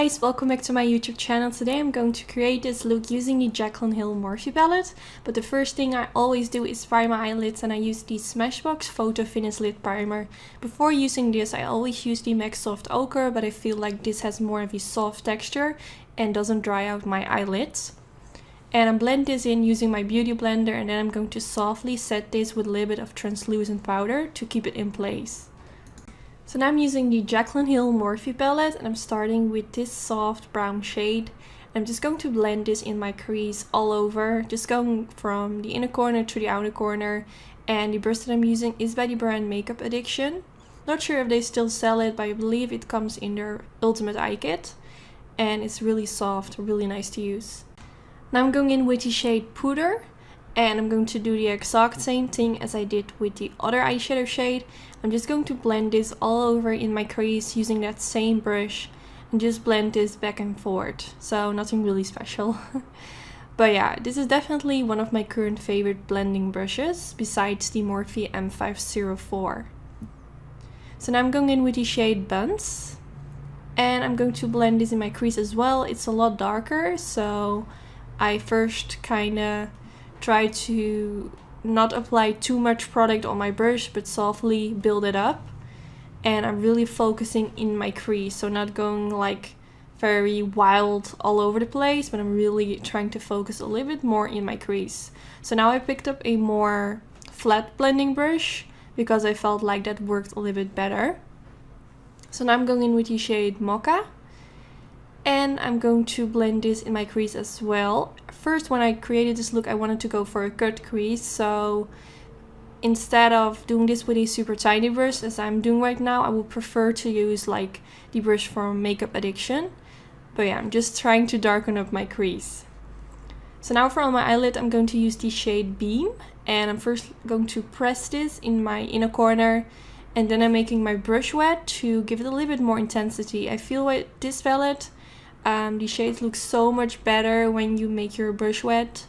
guys, welcome back to my YouTube channel. Today I'm going to create this look using the Jaclyn Hill Morphe palette. But the first thing I always do is prime my eyelids, and I use the Smashbox Photo Finish Lid Primer. Before using this I always use the MAC Soft Ochre, but I feel like this has more of a soft texture and doesn't dry out my eyelids. And I blend this in using my beauty blender, and then I'm going to softly set this with a little bit of translucent powder to keep it in place. So now I'm using the Jaclyn Hill Morphe palette, and I'm starting with this soft brown shade. I'm just going to blend this in my crease all over, just going from the inner corner to the outer corner. And the brush that I'm using is by the brand Makeup Addiction. Not sure if they still sell it, but I believe it comes in their Ultimate Eye Kit. And it's really soft, really nice to use. Now I'm going in with the shade Poudre. And I'm going to do the exact same thing as I did with the other eyeshadow shade. I'm just going to blend this all over in my crease using that same brush and just blend this back and forth. So nothing really special. But yeah, this is definitely one of my current favorite blending brushes besides the Morphe M504. So now I'm going in with the shade Buns. And I'm going to blend this in my crease as well. It's a lot darker, so I first kinda try to not apply too much product on my brush, but softly build it up. And I'm really focusing in my crease, so not going like very wild all over the place, but I'm really trying to focus a little bit more in my crease. So now I picked up a more flat blending brush because I felt like that worked a little bit better. So now I'm going in with the shade Mocha. And I'm going to blend this in my crease as well. First, when I created this look, I wanted to go for a cut crease. So instead of doing this with a super tiny brush, as I'm doing right now, I would prefer to use like the brush from Makeup Addiction. But yeah, I'm just trying to darken up my crease. So now for on my eyelid, I'm going to use the shade Beam. And I'm first going to press this in my inner corner. And then I'm making my brush wet to give it a little bit more intensity. I feel with this palette, the shades look so much better when you make your brush wet.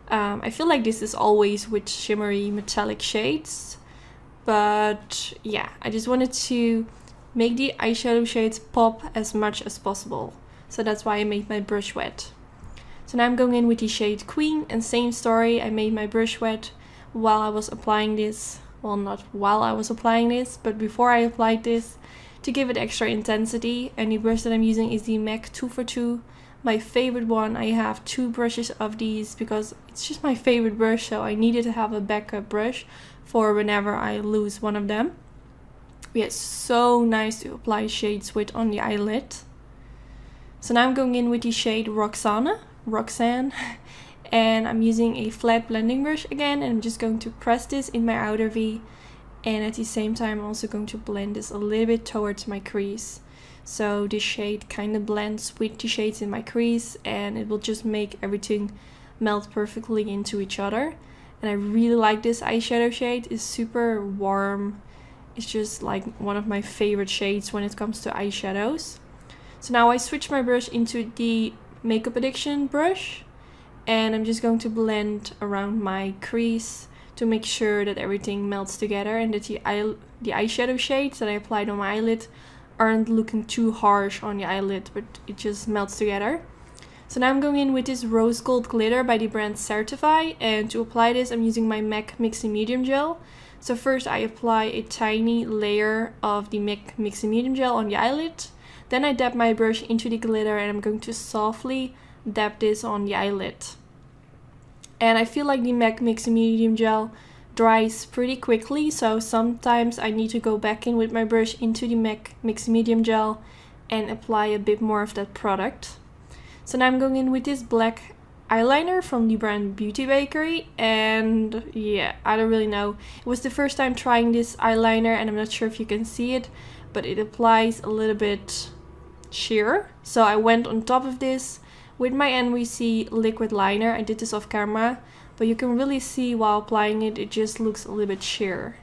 I feel like this is always with shimmery metallic shades. But yeah, I just wanted to make the eyeshadow shades pop as much as possible. So that's why I made my brush wet. So now I'm going in with the shade Queen, and same story. I made my brush wet while I was applying this. Well, not while I was applying this, but before I applied this, to give it extra intensity. And the brush that I'm using is the MAC 242, my favorite one. I have two brushes of these because it's just my favorite brush, so I needed to have a backup brush for whenever I lose one of them. Yeah, it's so nice to apply shades with on the eyelid. So now I'm going in with the shade Roxanne, and I'm using a flat blending brush again, and I'm just going to press this in my outer V. And at the same time I'm also going to blend this a little bit towards my crease. So this shade kind of blends with the shades in my crease, and it will just make everything melt perfectly into each other. And I really like this eyeshadow shade. It's super warm. It's just like one of my favorite shades when it comes to eyeshadows. So now I switch my brush into the Makeup Addiction brush, and I'm just going to blend around my crease to make sure that everything melts together and that the eyeshadow shades that I applied on my eyelid aren't looking too harsh on the eyelid, but it just melts together. So now I'm going in with this rose gold glitter by the brand Certify, and to apply this I'm using my MAC Mixing Medium Gel. So first I apply a tiny layer of the MAC Mixing Medium Gel on the eyelid, then I dab my brush into the glitter, and I'm going to softly dab this on the eyelid. And I feel like the MAC Mixing Medium Gel dries pretty quickly, so sometimes I need to go back in with my brush into the MAC Mixing Medium Gel and apply a bit more of that product. So now I'm going in with this black eyeliner from the brand Beauty Bakery, and yeah, I don't really know. It was the first time trying this eyeliner, and I'm not sure if you can see it, but it applies a little bit sheer. So I went on top of this with my NYC liquid liner. I did this off camera, but you can really see while applying it, it just looks a little bit sheer.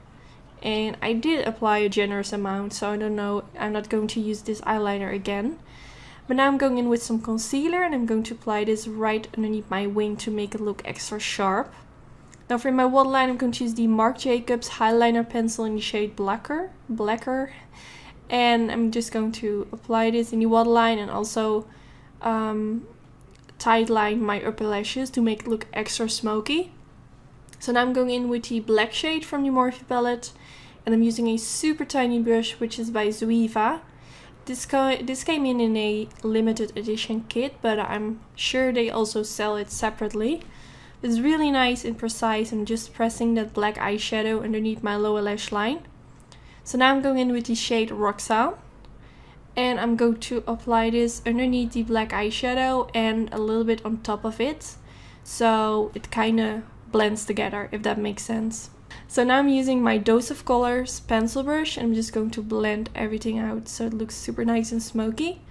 And I did apply a generous amount, so I don't know, I'm not going to use this eyeliner again. But now I'm going in with some concealer, and I'm going to apply this right underneath my wing to make it look extra sharp. Now for my waterline, I'm going to use the Marc Jacobs Highliner pencil in the shade Blacker. And I'm just going to apply this in the waterline and also tight line my upper lashes to make it look extra smoky. So now I'm going in with the black shade from the Morphe palette, and I'm using a super tiny brush which is by Zoeva. This came in a limited edition kit, but I'm sure they also sell it separately. It's really nice and precise. I'm just pressing that black eyeshadow underneath my lower lash line. So now I'm going in with the shade Roxanne, and I'm going to apply this underneath the black eyeshadow and a little bit on top of it, so it kind of blends together, if that makes sense. So now I'm using my Dose of Colors pencil brush, and I'm just going to blend everything out so it looks super nice and smoky.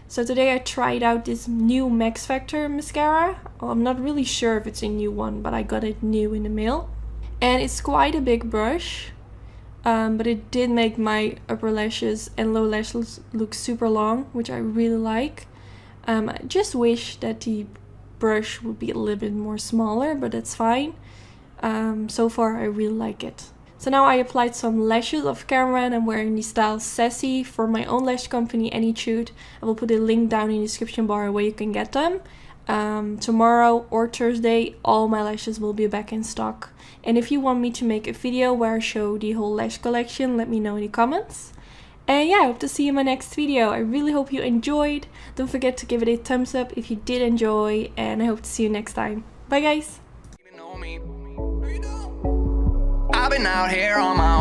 So today I tried out this new Max Factor mascara. Well, I'm not really sure if it's a new one, but I got it new in the mail. And it's quite a big brush, but it did make my upper lashes and lower lashes look super long, which I really like. I just wish that the brush would be a little bit more smaller, but that's fine. So far I really like it. So now I applied some lashes off camera, and I'm wearing the style Sassy for my own lash company Anytude. I will put a link down in the description bar where you can get them. Tomorrow or Thursday all my lashes will be back in stock. And if you want me to make a video where I show the whole lash collection, let me know in the comments. And yeah, I hope to see you in my next video. I really hope you enjoyed. Don't forget to give it a thumbs up if you did enjoy, and I hope to see you next time. Bye guys! I've been out here on my